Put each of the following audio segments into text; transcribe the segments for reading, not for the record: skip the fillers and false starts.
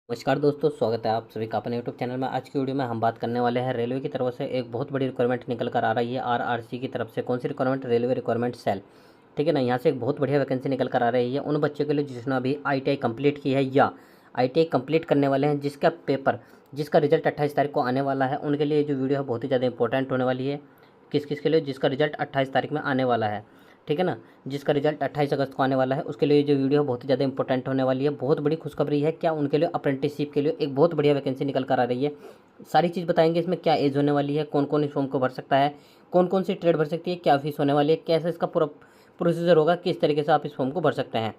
नमस्कार दोस्तों, स्वागत है आप सभी का अपने यूट्यूब चैनल में। आज की वीडियो में हम बात करने वाले हैं रेलवे की तरफ से एक बहुत बड़ी रिक्वायरमेंट निकल कर आ रही है आरआरसी की तरफ से। कौन सी रिक्वायरमेंट? Railway requirement cell. ठीक है ना। यहाँ से एक बहुत बढ़िया वैकेंसी निकल कर आ रही है उन बच्चों के लिए जिसने अभी आईटीआई कंप्लीट की है या आईटीआई कंप्लीट करने वाले हैं, जिसका रिजल्ट 28 तारीख को आने वाला है। उनके लिए जो वीडियो है बहुत ही ज़्यादा इंपॉर्टेंट होने वाली है। किस किस के लिए? जिसका रिजल्ट 28 तारीख में आने वाला है। ठीक है ना। जिसका रिजल्ट 28 अगस्त को आने वाला है, उसके लिए जो वीडियो बहुत ही ज़्यादा इंपॉर्टेंट होने वाली है। बहुत बड़ी खुशखबरी है। क्या? उनके लिए अप्रेंटिसशिप के लिए एक बहुत बढ़िया वैकेंसी निकल कर आ रही है। सारी चीज़ बताएंगे इसमें। क्या एज होने वाली है, कौन कौन इस फॉर्म को भर सकता है, कौन कौन सी ट्रेड भर सकती है, क्या फीस होने वाली है, कैसे इसका पूरा प्रोसीजर होगा, किस तरीके से आप इस फॉर्म को भर सकते हैं।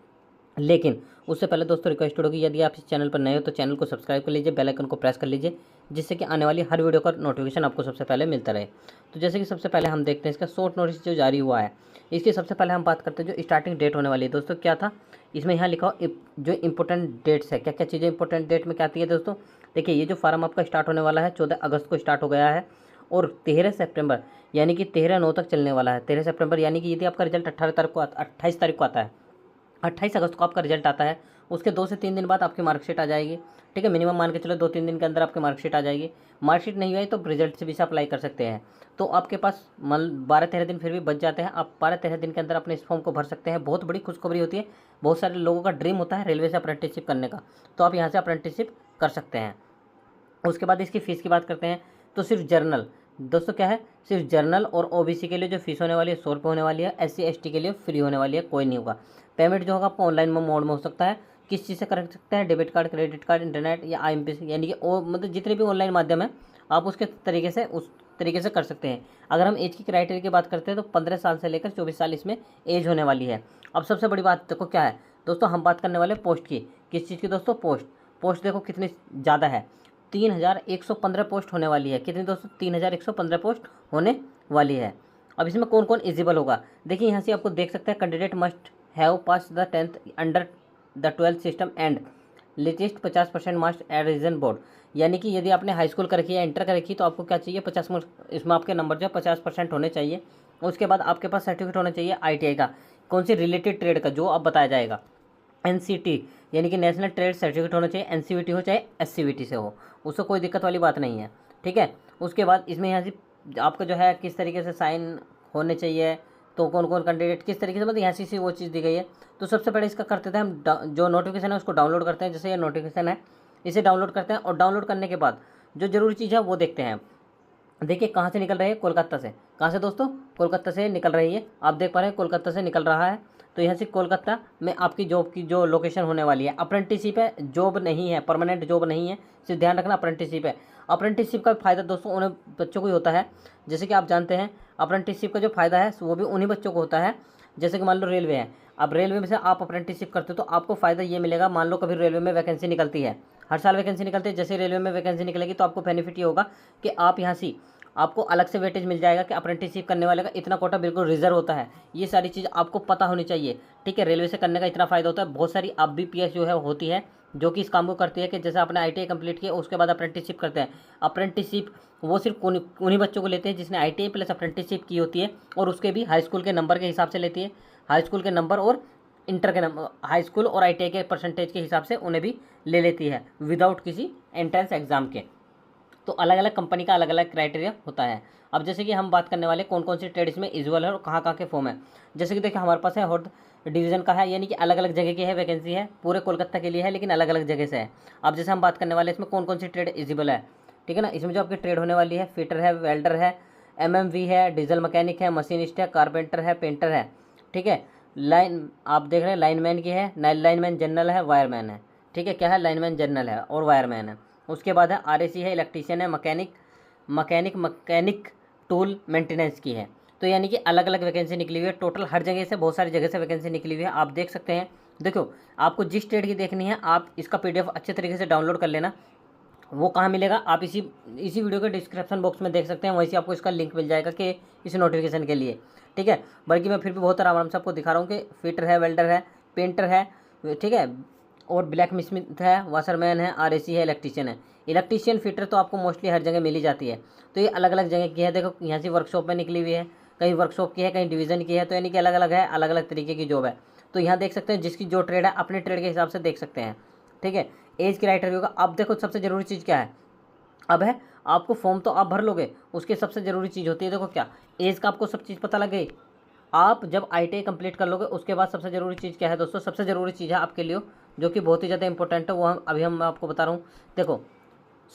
लेकिन उससे पहले दोस्तों रिक्वेस्ट होगी, यदि आप इस चैनल पर नए हो तो चैनल को सब्सक्राइब कर लीजिए, बेल आइकन को प्रेस कर लीजिए, जिससे कि आने वाली हर वीडियो का नोटिफिकेशन आपको सबसे पहले मिलता रहे। तो जैसे कि सबसे पहले हम देखते हैं इसका शॉर्ट नोटिस जो जारी हुआ है। इसकी सबसे पहले हम बात करते हैं जो स्टार्टिंग डेट होने वाली है। दोस्तों क्या था इसमें? यहाँ लिखा हो जो इंपॉर्टेंट डेट्स है, क्या क्या चीज़ें इंपॉर्टेंट डेट में क्या आती है दोस्तों। देखिए, ये जो फार्म आपका स्टार्ट होने वाला है 14 अगस्त को स्टार्ट हो गया है और 13 सितंबर यानी कि 13/9 तक चलने वाला है। 13 सितंबर यानी कि यदि आपका रिजल्ट 28 तारीख को आता है, 28 अगस्त को आपका रिजल्ट आता है, उसके 2 से 3 दिन बाद आपकी मार्कशीट आ जाएगी। ठीक है, मिनिमम मान के चलो 2-3 दिन के अंदर आपकी मार्कशीट आ जाएगी। मार्कशीट नहीं आई तो रिजल्ट से भी से अप्लाई कर सकते हैं। तो आपके पास 12-13 दिन फिर भी बच जाते हैं। आप 12-13 दिन के अंदर अपने इस फॉर्म को भर सकते हैं। बहुत बड़ी खुशखबरी होती है। बहुत सारे लोगों का ड्रीम होता है रेलवे से अप्रेंटिसशिप करने का, तो आप यहाँ से अप्रेंटिसशिप कर सकते हैं। उसके बाद इसकी फ़ीस की बात करते हैं तो सिर्फ जर्नल, दोस्तों क्या है, सिर्फ जर्नल और ओबीसी के लिए जो फीस होने वाली है 100 रुपये होने वाली है। एससी एसटी के लिए फ्री होने वाली है, कोई नहीं होगा। पेमेंट जो होगा आपको ऑनलाइन मोड में हो सकता है। किस चीज़ से कर सकते हैं? Debit card, credit card, internet या आईएमपी, यानी कि मतलब जितने भी ऑनलाइन माध्यम है आप उस तरीके से कर सकते हैं। अगर हम एज की क्राइटेरिया की बात करते हैं तो 15 साल से लेकर 24 साल इसमें एज होने वाली है। अब सबसे बड़ी बात देखो क्या है दोस्तों, हम बात करने वाले पोस्ट की। किस चीज़ की दोस्तों? पोस्ट देखो कितनी ज़्यादा है। 3115 पोस्ट होने वाली है। कितनी दोस्तों? 3115 पोस्ट होने वाली है। अब इसमें कौन कौन एलिजिबल होगा? देखिए यहाँ से आपको देख सकते हैं, candidate must have pass the 10th under the 12th system and latest 50% marks at region board. यानी कि यदि आपने हाई स्कूल कर रखी है, इंटर कर रखी है, तो आपको क्या चाहिए? 50 मार्क्स, इसमें आपके नंबर जो है 50% होने चाहिए। उसके बाद आपके पास सर्टिफिकेट होना चाहिए आईटीआई का, कौन सी रिलेटेड ट्रेड का, जो अब बताया जाएगा। एनसीटी यानी कि नेशनल ट्रेड सर्टिफिकेट होना चाहिए। एनसीवीटी हो चाहे एससीवीटी से हो, उससे कोई दिक्कत वाली बात नहीं है। ठीक है। उसके बाद इसमें यहाँ से आपका जो है किस तरीके से साइन होने चाहिए, तो कौन कौन कैंडिडेट किस तरीके से, मतलब यहाँ से वो चीज़ दी गई है। तो सबसे पहले इसका करते थे हम जो नोटिफिकेशन है उसको डाउनलोड करते हैं। जैसे ये नोटिफिकेशन है, इसे डाउनलोड करते हैं और डाउनलोड करने के बाद जो जरूरी चीज़ है वो देखते हैं। देखिए कहाँ से निकल रही है? कोलकाता से। कहाँ से दोस्तों? कोलकाता से निकल रही है। आप देख पा रहे हैं कोलकाता से निकल रहा है। तो यहाँ से कोलकाता में आपकी जॉब की जो लोकेशन होने वाली है, अप्रेंटिसशिप है, जॉब नहीं है, परमानेंट जॉब नहीं है, सिर्फ ध्यान रखना अप्रेंटिसशिप है। अप्रेंटिसशिप का फ़ायदा दोस्तों उन्हें बच्चों को ही होता है, जैसे कि आप जानते हैं अप्रेंटिसशिप का जो फ़ायदा है वो भी उन्हीं बच्चों को होता है। जैसे कि मान लो रेलवे है, अब रेलवे में से आप अप्रेंटिसशिप करते हो तो आपको फ़ायदा ये मिलेगा। मान लो कभी रेलवे में वैकेंसी निकलती है, हर साल वैकेंसी निकलती है, जैसे रेलवे में वैकेंसी निकलेगी तो आपको बेनिफिट ये होगा कि आप यहाँ से आपको अलग से वेटेज मिल जाएगा कि अप्रेंटिसशिप करने वाले का इतना कोटा बिल्कुल रिजर्व होता है। ये सारी चीज़ आपको पता होनी चाहिए। ठीक है, रेलवे से करने का इतना फ़ायदा होता है। बहुत सारी अब भी पीएस जो है होती है जो कि इस काम को करती है कि जैसे आपने आईटीआई कंप्लीट किया उसके बाद अप्रेंटिसशिप करते हैं। अप्रेंटिसशिप वो सिर्फ उन्हीं बच्चों को लेते हैं जिसने आईटीआई प्लस अप्रेंटिसशिप की होती है, और उसके भी हाई स्कूल के नंबर के हिसाब से लेती है। हाई स्कूल के नंबर और इंटर के नंबर, हाई स्कूल और आईटीआई के परसेंटेज के हिसाब से उन्हें भी ले लेती है विदाउट किसी एंट्रेंस एग्जाम के। तो अलग अलग कंपनी का अलग अलग क्राइटेरिया होता है। अब जैसे कि हम बात करने वाले कौन कौन सी ट्रेड इसमें इजुअल है और कहाँ कहाँ के फॉर्म है। जैसे कि देखिए हमारे पास है हॉट डिवीज़न का है, यानी कि अलग अलग जगह की है वैकेंसी है, पूरे कोलकाता के लिए है लेकिन अलग अलग जगह से है। अब जैसे हम बात करने वाले इसमें कौन कौन सी ट्रेड इजिबल है। ठीक है ना। इसमें जो आपकी ट्रेड होने वाली है, फिटर है, वेल्डर है, एमएमवी है, डीजल मैकेनिक है, मशीनिस्ट है, कारपेंटर है, पेंटर है। ठीक है। लाइन आप देख रहे हैं लाइनमैन की है, लाइनमैन जनरल है, वायरमैन है। ठीक है, क्या है? लाइनमैन जनरल है और वायरमैन है। उसके बाद है आरएसी है, इलेक्ट्रीशियन है, मैकेनिक टूल मेंटेनेंस की है। तो यानी कि अलग अलग वैकेंसी निकली हुई है। टोटल हर जगह से, बहुत सारी जगह से वैकेंसी निकली हुई है, आप देख सकते हैं। देखो आपको जिस ट्रेड की देखनी है आप इसका पीडीएफ अच्छे तरीके से डाउनलोड कर लेना। वो कहाँ मिलेगा? आप इसी वीडियो के डिस्क्रिप्शन बॉक्स में देख सकते हैं, वहीं से आपको इसका लिंक मिल जाएगा कि इस नोटिफिकेशन के लिए। ठीक है। बल्कि मैं फिर भी बहुत आराम से आपको दिखा रहा हूँ कि फिटर है, वेल्डर है, पेंटर है, ठीक है, और ब्लैक स्मिथ है, वाशरमैन है, आरएसी है, इलेक्ट्रीशियन है। इलेक्ट्रीशियन फिटर तो आपको मोस्टली हर जगह मिल ही जाती है। तो ये अलग अलग जगह की है। देखो यहाँ से वर्कशॉप में निकली हुई है, कहीं वर्कशॉप की है, कहीं डिवीज़न की है, तो यानी कि अलग अलग है, अलग अलग तरीके की जॉब है। तो यहाँ देख सकते हैं जिसकी जो ट्रेड है अपने ट्रेड के हिसाब से देख सकते हैं। ठीक है। एज क्राइटेरिया होगा। अब देखो सबसे ज़रूरी चीज़ क्या है, अब है आपको फॉर्म तो आप भर लोगे, उसके सबसे ज़रूरी चीज़ होती है, देखो क्या, एज का आपको सब चीज़ पता लग गई। आप जब ITI कंप्लीट कर लोगे उसके बाद सबसे ज़रूरी चीज़ क्या है दोस्तों, सबसे ज़रूरी चीज़ है आपके लिए जो कि बहुत ही ज़्यादा इंपॉर्टेंट है, वो हम आपको बता रहा हूँ। देखो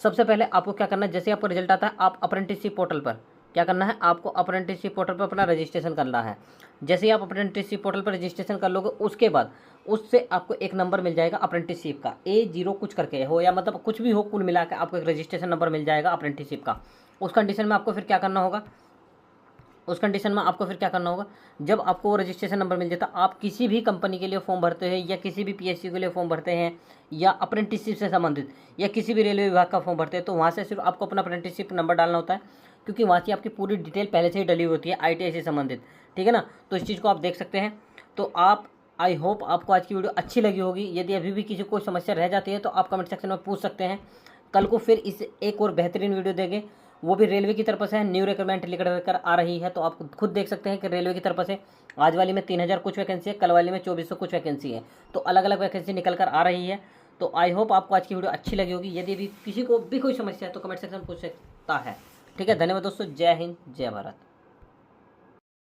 सबसे पहले आपको क्या करना है, जैसे आपको रिजल्ट आता है आप अप्रेंटिसशिप पोर्टल पर क्या करना है, आपको अप्रेंटिसशिप पोर्टल पर अपना रजिस्ट्रेशन करना है। जैसे ही आप अप्रेंटिसशिप पोर्टल पर रजिस्ट्रेशन कर लोगे उसके बाद उससे आपको एक नंबर मिल जाएगा अप्रेंटिसशिप का, A0 कुछ करके हो या मतलब कुछ भी हो, कुल मिला के आपको एक रजिस्ट्रेशन नंबर मिल जाएगा अप्रेंटिसशिप का। उस कंडीशन में आपको फिर क्या करना होगा, जब आपको वो रजिस्ट्रेशन नंबर मिल जाता, आप किसी भी कंपनी के लिए फॉर्म भरते हैं या किसी भी PSU के लिए फॉर्म भरते हैं या अप्रेंटिसशिप से संबंधित या किसी भी रेलवे विभाग का फॉर्म भरते हैं, तो वहाँ से सिर्फ आपको अपना अप्रेंटिसशिप नंबर डालना होता है, क्योंकि वहाँ की आपकी पूरी डिटेल पहले से ही डली हुई होती है ITI से संबंधित, ठीक है ना। तो इस चीज़ को आप देख सकते हैं। तो आप, आई होप आपको आज की वीडियो अच्छी लगी होगी। यदि अभी भी किसी को कोई समस्या रह जाती है तो आप कमेंट सेक्शन में पूछ सकते हैं। कल को फिर इस एक और बेहतरीन वीडियो देंगे, वो भी रेलवे की तरफ से है, न्यू रिक्रूटमेंट लेकर कर आ रही है। तो आप खुद देख सकते हैं कि रेलवे की तरफ से आज वाली में 3000 कुछ वैकेंसी है, कल वाली में 2400 कुछ वैकेंसी है। तो अलग अलग वैकेंसी निकल कर आ रही है। तो आई होप आपको आज की वीडियो अच्छी लगी होगी। यदि भी किसी को भी कोई समस्या है तो कमेंट सेक्शन में पूछ सकता है। ठीक है, धन्यवाद दोस्तों, जय हिंद जय भारत।